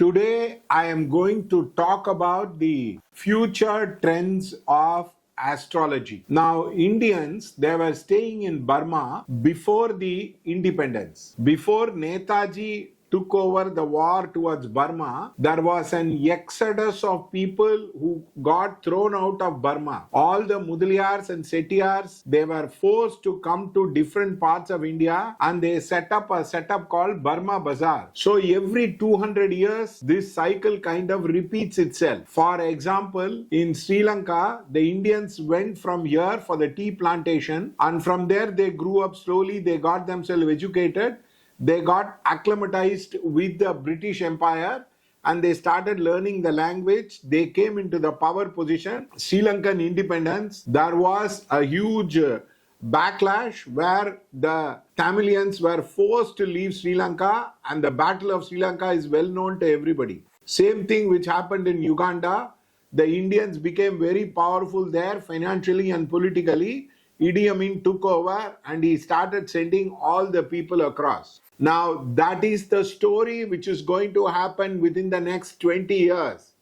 Today, I am going to talk about the future trends of astrology. Now, Indians, they were staying in Burma before the independence. Before Netaji took over the war towards Burma, there was an exodus of people who got thrown out of Burma. All the Mudaliars and Settiars, they were forced to come to different parts of India and they set up a setup called Burma Bazaar. So every 200 years, this cycle kind of repeats itself. For example, in Sri Lanka, the Indians went from here for the tea plantation and from there they grew up slowly, they got themselves educated. They got acclimatized with the British Empire and they started learning the language. They came into the power position. Sri Lankan independence, there was a huge backlash where the Tamilians were forced to leave Sri Lanka, and the Battle of Sri Lanka is well known to everybody. Same thing which happened in Uganda. The Indians became very powerful there financially and politically. Idi Amin took over and he started sending all the people across. Now, that is the story which is going to happen within the next 20 years.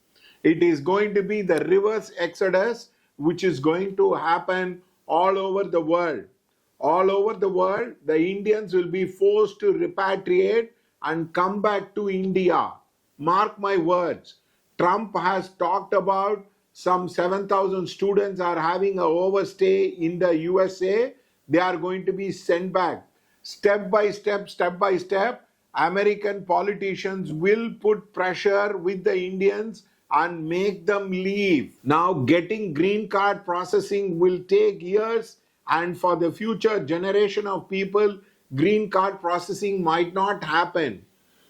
It is going to be the reverse exodus which is going to happen all over the world. All over the world, the Indians will be forced to repatriate and come back to India. Mark my words. Trump has talked about some 7,000 students are having an overstay in the USA. They are going to be sent back. Step by step, American politicians will put pressure with the Indians and make them leave. Now, getting green card processing will take years, and for the future generation of people, green card processing might not happen.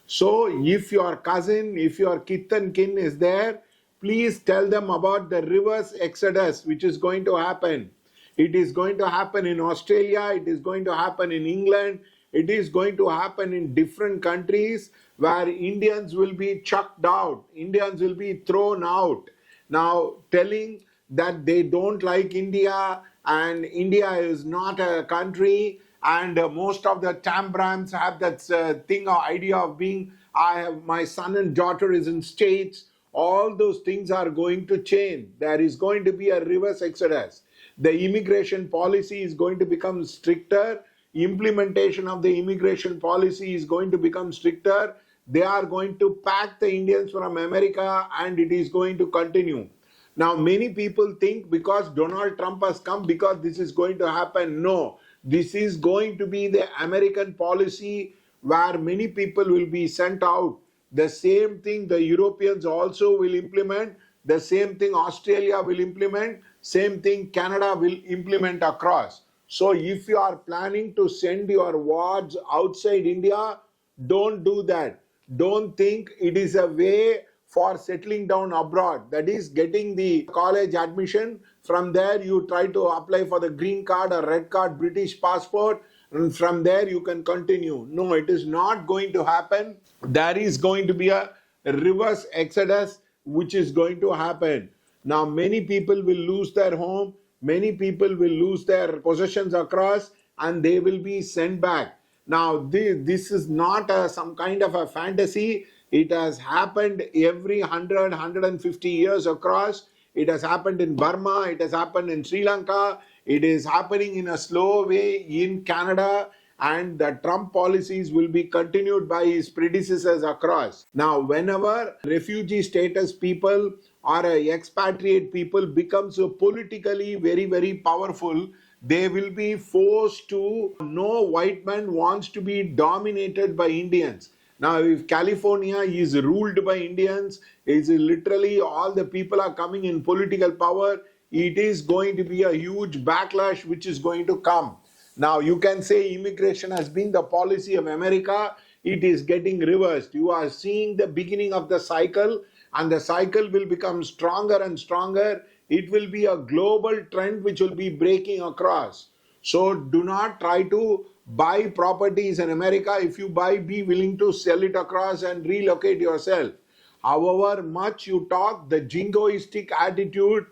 So, if your cousin, if your kith and kin is there, please tell them about the reverse exodus which is going to happen. It is going to happen in Australia, it is going to happen in England, it is going to happen in different countries where Indians will be chucked out, Indians will be thrown out. Now, telling that they don't like India and India is not a country, and most of the Tambrams have that thing or idea of being, my son and daughter is in states. All those things are going to change. There is going to be a reverse exodus. The immigration policy is going to become stricter. Implementation of the immigration policy is going to become stricter. They are going to pack the Indians from America and it is going to continue. Now, many people think because Donald Trump has come, because this is going to happen. No, this is going to be the American policy where many people will be sent out. The same thing the Europeans also will implement. The same thing Australia will implement. Same thing Canada will implement across. So if you are planning to send your wards outside India, don't do that. Don't think it is a way for settling down abroad. That is getting the college admission. From there you try to apply for the green card or red card British passport. And from there you can continue. No, it is not going to happen. There is going to be a reverse exodus which is going to happen. Now, many people will lose their home, many people will lose their possessions across, and they will be sent back. Now, this is not some kind of a fantasy. It has happened every 100, 150 years across. It has happened in Burma, it has happened in Sri Lanka, it is happening in a slow way in Canada, and the Trump policies will be continued by his predecessors across. Now, whenever refugee status people or expatriate people become so politically very, very powerful, they will be forced to, no white man wants to be dominated by Indians. Now, if California is ruled by Indians, is literally all the people are coming in political power, it is going to be a huge backlash which is going to come. Now, you can say immigration has been the policy of America. It is getting reversed. You are seeing the beginning of the cycle, and the cycle will become stronger and stronger. It will be a global trend which will be breaking across. So do not try to buy properties in America. If you buy, be willing to sell it across and relocate yourself. However much you talk, the jingoistic attitude,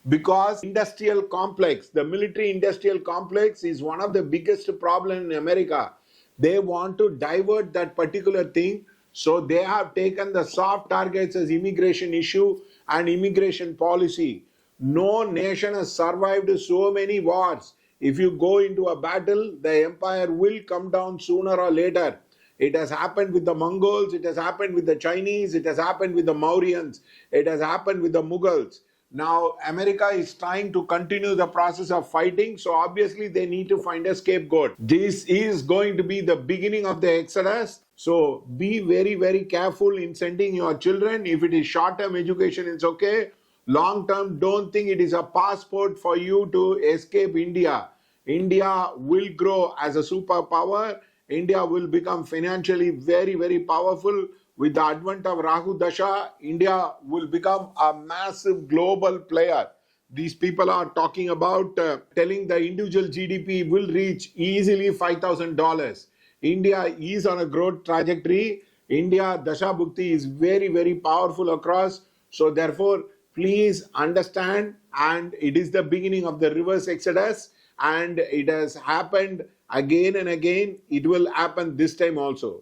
because industrial complex, the military industrial complex is one of the biggest problem in America. They want to divert that particular thing. So they have taken the soft targets as immigration issue and immigration policy. No nation has survived so many wars. If you go into a battle, the empire will come down sooner or later. It has happened with the Mongols, it has happened with the Chinese, it has happened with the Mauryans, it has happened with the Mughals. Now, America is trying to continue the process of fighting, so obviously they need to find a scapegoat. This is going to be the beginning of the exodus. So be very, very careful in sending your children. If it is short term education, it's okay. Long term, don't think it is a passport for you to escape India. India will grow as a superpower. India will become financially very, very powerful. With the advent of Rahu Dasha, India will become a massive global player. These people are talking about telling the individual GDP will reach easily $5,000. India is on a growth trajectory. India Dasha Bhukti is very, very powerful across. So therefore, please understand, and it is the beginning of the reverse exodus, and it has happened again and again. It will happen this time also.